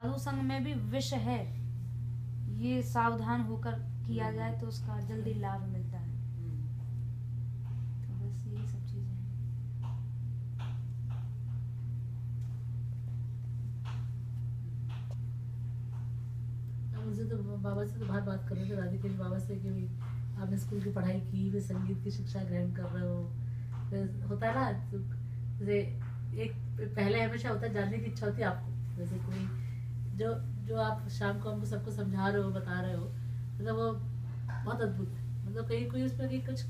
साधु संग में भी विष है, ये सावधान होकर किया जाए तो उसका जल्दी लाभ मिलता है। तो बस यही सब चीजें हैं। मुझे तो बाबा से तो बाहर बात कर रहे थे, राधिकेश बाबा से, कि भाई आपने स्कूल की पढ़ाई की, फिर संगीत की शिक्षा ग्रहण कर रहे हो, फिर होता है ना, जैसे एक पहले हमेशा होता है, जानने की इच्छा होती है आपको, जैसे कोई जो आप शाम को हमको सबको समझा रहे हो, बता रहे हो, मतलब वो बहुत अद्भुत है। मतलब कहीं कोई उसमें कहीं कुछ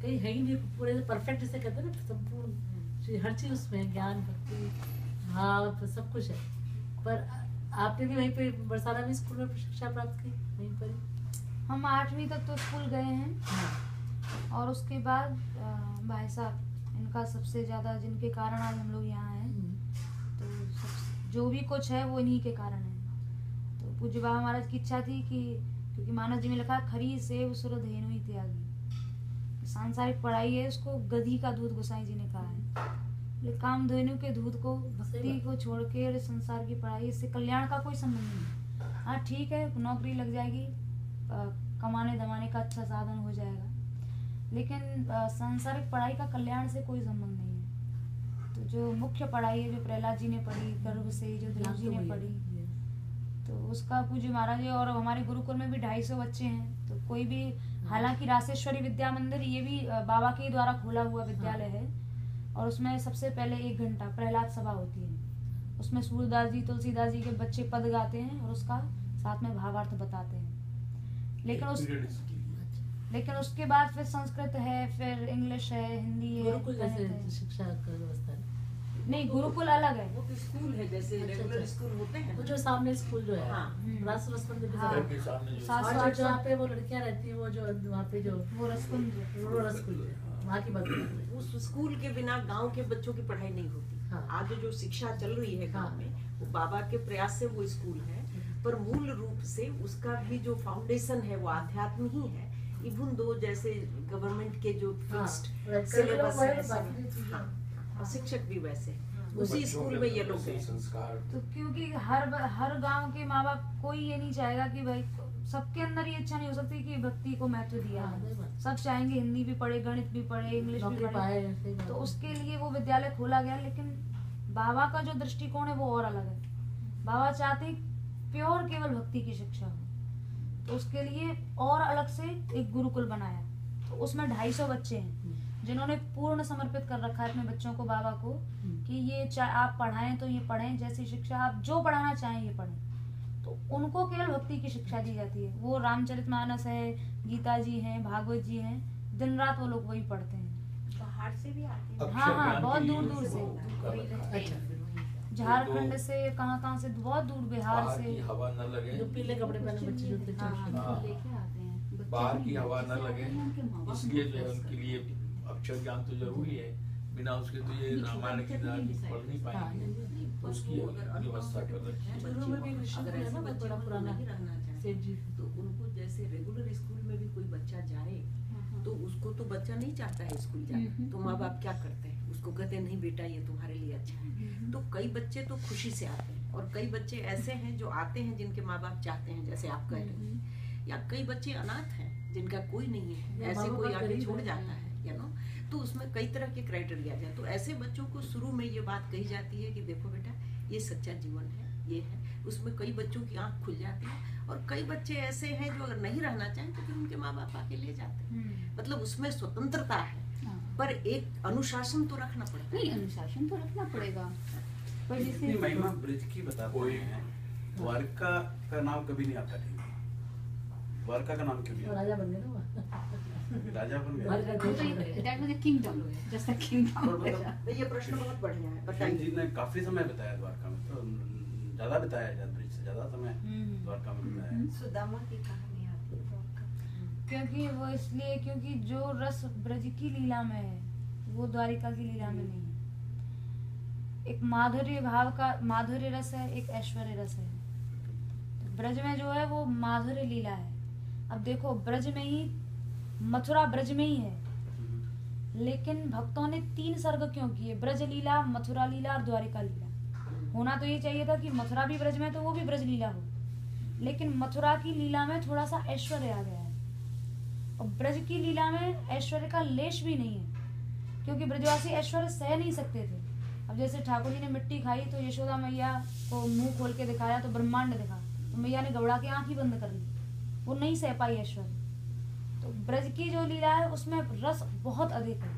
कहीं है ही नहीं, पूरे परफेक्ट जिसे कहते हैं ना, संपूर्ण हर चीज उसमें है, ज्ञान, भक्ति, भाव, सब कुछ है। पर आपने भी वहीं पे बरसाना में स्कूल में शिक्षा प्राप्त की, वहीं पर ही? हम 8वीं तक तो स्कूल गए हैं। हाँ। और उसके बाद भाई साहब इनका सबसे ज़्यादा, जिनके कारण आज हम लोग यहाँ हैं, तो जो भी कुछ है वो इन्हीं के कारण है। तो पूज्य बाबा महाराज की इच्छा थी कि, क्योंकि मानस जी में लिखा खरी सेव सुर धेनु त्यागी, सांसारिक पढ़ाई है उसको गधी का दूध गोसाई जी ने कहा है, लेकिन कामधेनु के दूध को, भक्ति को छोड़ के संसार की पढ़ाई, इससे कल्याण का कोई संबंध नहीं। हाँ ठीक है, नौकरी लग जाएगी, कमाने दमाने का अच्छा साधन हो जाएगा, लेकिन सांसारिक पढ़ाई का कल्याण से कोई संबंध नहीं है। तो जो मुख्य पढ़ाई है, जो प्रहलाद जी ने पढ़ी गर्भ से, जो ध्रुव जी ने पढ़ी, तो उसका पूज्य महाराज जी, और हमारे गुरुकुल में भी 250 बच्चे हैं। तो कोई भी, हालांकि रासेश्वरी विद्या मंदिर ये भी बाबा के द्वारा खोला हुआ विद्यालय है, और उसमें सबसे पहले 1 घंटा प्रहलाद सभा होती है, उसमें सूरदास जी, तुलसीदास जी के बच्चे पद गाते हैं और उसका साथ में भावार्थ बताते हैं। लेकिन उसके बाद फिर संस्कृत है, फिर इंग्लिश है, हिंदी है, गुरुकुल जैसे शिक्षा का व्यवस्था है? नहीं, गुरुकुल अलग है, वो तो स्कूल है, जैसे रेगुलर स्कूल होते हैं, वो जो सामने स्कूल जो है, हाँ, रास मंदिर के हाँ, सामने, सात और जहाँ पे वो लड़कियां रहती हैं, वो जो वहाँ पे जो वो रसकुंज, वहाँ की बात कर रहे हैं। उस स्कूल के बिना गांव के बच्चों की पढ़ाई नहीं होती। हाँ। आज जो शिक्षा चल रही है गांव हाँ। में, वो बाबा के प्रयास से वो स्कूल है, पर मूल रूप से उसका भी जो फाउंडेशन है वो आध्यात्म ही है। इवन दो जैसे गवर्नमेंट के जो फिक्स्ड सिलेबस है, और शिक्षक भी वैसे उसी स्कूल में ये लोग हैं। तो क्योंकि हर गांव के माँ बाप, कोई ये नहीं चाहेगा कि भाई, सबके अंदर ये इच्छा नहीं हो सकती कि भक्ति को महत्व दिया है। सब चाहेंगे हिंदी भी पढ़े, गणित भी पढ़े, इंग्लिश भी पढ़े, तो उसके लिए वो विद्यालय खोला गया। लेकिन बाबा का जो दृष्टिकोण है वो और अलग है। बाबा चाहते प्योर केवल भक्ति की शिक्षा हो, तो उसके लिए और अलग से एक गुरुकुल बनाया। तो उसमें 250 बच्चे हैं जिन्होंने पूर्ण समर्पित कर रखा है अपने बच्चों को बाबा को, कि ये आप पढ़ाएं तो ये पढ़ें, जैसी शिक्षा आप जो पढ़ाना चाहें ये पढ़ें। तो उनको केवल भक्ति की शिक्षा दी जाती है। वो रामचरितमानस है, गीता जी हैं, भागवत जी हैं, दिन रात वो लोग वही पढ़ते हैं। बाहर से भी आते हैं। हाँ, बहुत दूर दूर से, झारखंड से, कहाँ से, बहुत दूर, बिहार से। हवा न लगे, जो पीले कपड़े पहने बच्चे जो थे, बाहर की हवा न लगे, इसलिए जो है उनके लिए अक्षर ज्ञान तो जरूरी है। बिना उसके तो ये रामायण की पढ़ नहीं पाएंगे, तो उसकी व्यवस्था कर रखी है। अगर ऐसा बच्चे को नहीं रहना चाहते तो उनको, जैसे रेगुलर स्कूल में भी कोई बच्चा जाए तो उसको तो बच्चा नहीं चाहता है स्कूल जाना, तो माँ बाप क्या करते हैं, उसको कहते हैं नहीं बेटा ये तुम्हारे लिए अच्छा है। तो कई बच्चे तो खुशी से आते हैं, और कई बच्चे ऐसे हैं जो आते हैं जिनके माँ बाप चाहते हैं, जैसे आप कह रहे हैं, या कई बच्चे अनाथ हैं जिनका कोई नहीं है, ऐसे कोई आगे छोड़ जाता है, तो उसमें कई तरह के क्राइटेरिया है। तो ऐसे बच्चों को शुरू में ये बात कही जाती है कि देखो बेटा ये सच्चा जीवन है, ये है। उसमें कई बच्चों की आंख खुल जाती है, और कई बच्चे ऐसे हैं जो अगर नहीं रहना चाहें तो फिर उनके माँ बाप आके ले जाते हैं। मतलब उसमें स्वतंत्रता है, पर एक अनुशासन तो रखना पड़ता है। नहीं, अनुशासन तो रखना पड़ेगा, पर जैसे महिमा ब्रिज की बता रहे हैं, द्वारका का नाम कभी नहीं आता, ठीक है? द्वारका का नाम क्यों नहीं आता? राजा बन गए ना, राजा बन गए, that was a kingdom, just a kingdom। ये प्रश्न बहुत बढ़िया है, जी बताइए। ने काफी समय बताया द्वारका में, तो ज्यादा बताया, ब्रिज से ज्यादा समय द्वारका में बताया। सुदामा की कहानी आती है, क्योंकि वो इसलिए, क्योंकि जो रस ब्रज की लीला में है वो द्वारिका की लीला में नहीं है। एक माधुर्य भाव का माधुर्य रस है, एक ऐश्वर्य रस है। तो ब्रज में जो है वो माधुर्य लीला है। अब देखो, ब्रज में ही, मथुरा ब्रज में ही है, लेकिन भक्तों ने 3 सर्ग क्यों किए? ब्रज लीला, मथुरा लीला और द्वारिका लीला। होना तो ये चाहिए था कि मथुरा भी ब्रज में तो वो भी ब्रज लीला हो, लेकिन मथुरा की लीला में थोड़ा सा ऐश्वर्य आ गया है और ब्रज की लीला में ऐश्वर्य का लेश भी नहीं है, क्योंकि ब्रजवासी ऐश्वर्य सह नहीं सकते थे। अब जैसे ठाकुर जी ने मिट्टी खाई तो यशोदा मैया को मुंह खोल के दिखाया तो ब्रह्मांड दिखा, तो मैया ने घबरा के आंख ही बंद कर ली, वो नहीं सह पाई ऐश्वर्य। तो ब्रज की जो लीला है उसमें रस बहुत अधिक है।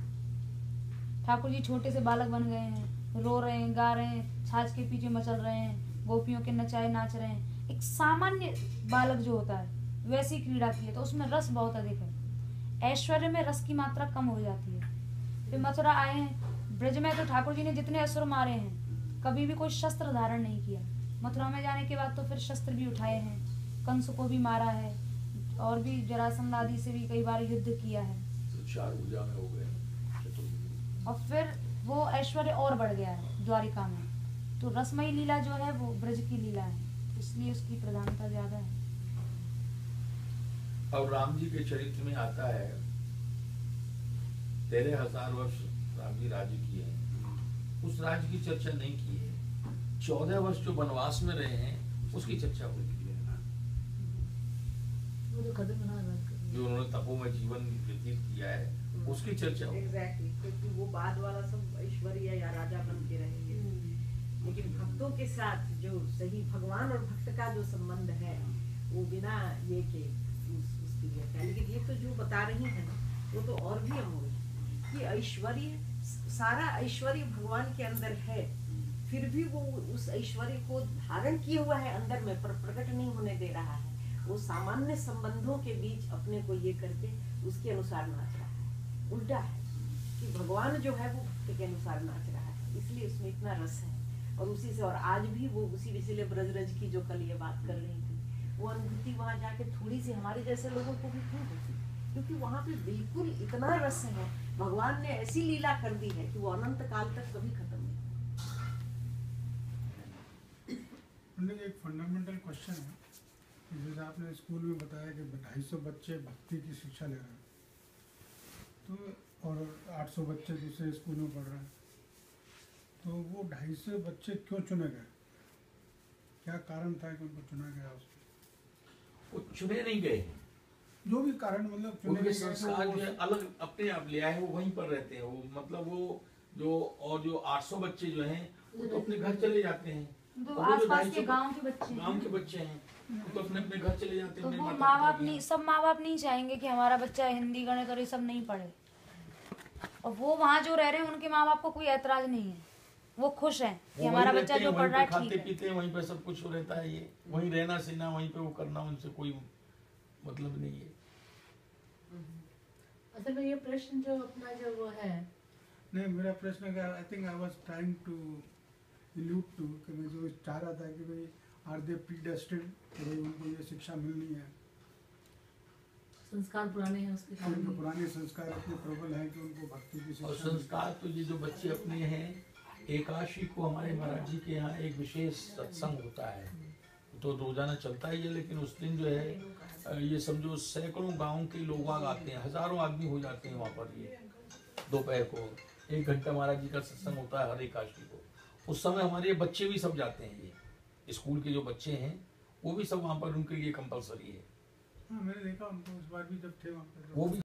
ठाकुर जी छोटे से बालक बन गए हैं, रो रहे हैं, गा रहे हैं, छाछ के पीछे मचल रहे हैं, गोपियों के नचाए नाच रहे हैं। एक सामान्य बालक जो होता है वैसी क्रीड़ा की है, तो उसमें रस बहुत अधिक है। ऐश्वर्य में रस की मात्रा कम हो जाती है। फिर मथुरा आए हैं, ब्रज में तो ठाकुर जी ने जितने असुर मारे हैं कभी भी कोई शस्त्र धारण नहीं किया। मथुरा में जाने के बाद तो फिर शस्त्र भी उठाए हैं, कंस को भी मारा है और भी जरासंध आदि से भी कई बार युद्ध किया है। तो 4 भुजा में हो गए चतुर्भुज। और फिर वो ऐश्वर्य और बढ़ गया है द्वारिका में। तो रसमयी लीला जो है वो ब्रज की लीला है, इसलिए उसकी प्रधानता ज्यादा है। और राम जी के चरित्र में आता है 13,000 वर्ष राम जी राज्य किए हैं, उस राज्य की चर्चा नहीं की है। 14 वर्ष जो वनवास में रहे हैं उसकी चर्चा हुई है, वो तो खत्म होना बात कर जो उन्होंने तपो में जीवन व्यतीत किया है उसकी चर्चा हुई। एग्जैक्टली, क्योंकि वो बाद वाला सब ऐश्वर्य या राजा बन के रहेंगे, लेकिन भक्तों के साथ जो सही भगवान और भक्त का जो संबंध है वो बिना ये के उसकी व्याख्या। लेकिन ये तो जो बता रही है ना वो तो और भी अमूल्य है कि ऐश्वर्य, सारा ऐश्वर्य भगवान के अंदर है, फिर भी वो उस ऐश्वर्य को धारण किए हुआ है अंदर में, पर प्रकट नहीं होने दे रहा है। वो सामान्य संबंधों के बीच अपने को ये करके उसके अनुसार नाच रहा है। उल्टा है कि भगवान जो है वो भक्त के अनुसार नाच रहा है, इसलिए उसमें इतना रस है। और उसी से, और आज भी वो उसी, इसीलिए ब्रजरज की जो कल ये बात कर रही थी, वो अनुभूति वहां जाके थोड़ी सी हमारे जैसे लोगों को भी क्यों होती, क्योंकि वहां पे बिल्कुल इतना रस है, भगवान ने ऐसी लीला कर दी है कि वो अनंत काल तक कभी खत्म नहीं। एक फंडामेंटल क्वेश्चन है, जैसे आपने स्कूल में बताया कि 250 बच्चे भक्ति की शिक्षा ले रहे हैं, तो और 800 बच्चे दूसरे स्कूल में पढ़ रहे हैं, तो वो 250 बच्चे क्यों चुने गए? क्या कारण था कि उनको चुना गया? उसको वो चुने नहीं गए, जो भी कारण, मतलब चुने उनके नहीं गए, संस्कार तो जो है अलग अपने आप ले आए, वो वहीं पर रहते हैं। वो मतलब वो जो 800 बच्चे जो हैं वो तो अपने घर चले जाते हैं, तो और वो जो आसपास के 250 गांव के बच्चे गांव के बच्चे हैं वो तो अपने अपने घर चले जाते हैं। तो अपने वो माता माँ बाप पिता नहीं, के सब माँ बाप नहीं चाहेंगे कि हमारा बच्चा हिंदी गणित और ये सब नहीं पढ़े, और वो वहाँ जो रह रहे हैं उनके माँ बाप को कोई ऐतराज नहीं है, वो खुश हैं कि वो हमारा वहीं बच्चा रहते जो हैं, पढ़ रहा है वहीं पे ठीक खाते है। पीते हैं, वहीं पे सब कुछ रहता है, ये वहीं रहना सीना, वहीं पे वो करना, उनसे कोई मतलब नहीं है। असल में ये प्रश्न जो अपना जो वो है, नहीं, मेरा प्रश्न क्या, I think I was trying to allude to, कि मैं जो चाह रहा था कि भाई आर दे प्रीडेस्टिन्ड, कि भाई उनको ये शिक्षा मिलनी है, संस्कार पुराने हैं उसके उनके कारण। पुराने संस्कार इतने प्रबल हैं कि उनको भक्ति की और शिक्षा संस्कार तो ये जो बच्चे अपने हैं, एकादशी को हमारे महाराज जी के यहाँ एक विशेष सत्संग होता है, तो रोजाना चलता ही है, लेकिन उस दिन जो है ये समझो सैकड़ों गांव के लोग आते हैं, हजारों आदमी हो जाते हैं वहाँ पर। ये दोपहर को 1 घंटा महाराज जी का सत्संग होता है हर एकादशी को। उस समय हमारे बच्चे भी सब जाते हैं, ये स्कूल के जो बच्चे हैं वो भी सब वहाँ पर, उनके लिए कंपलसरी है। हाँ, मैंने देखा उनको इस बार भी जब थे वहाँ पर, वो भी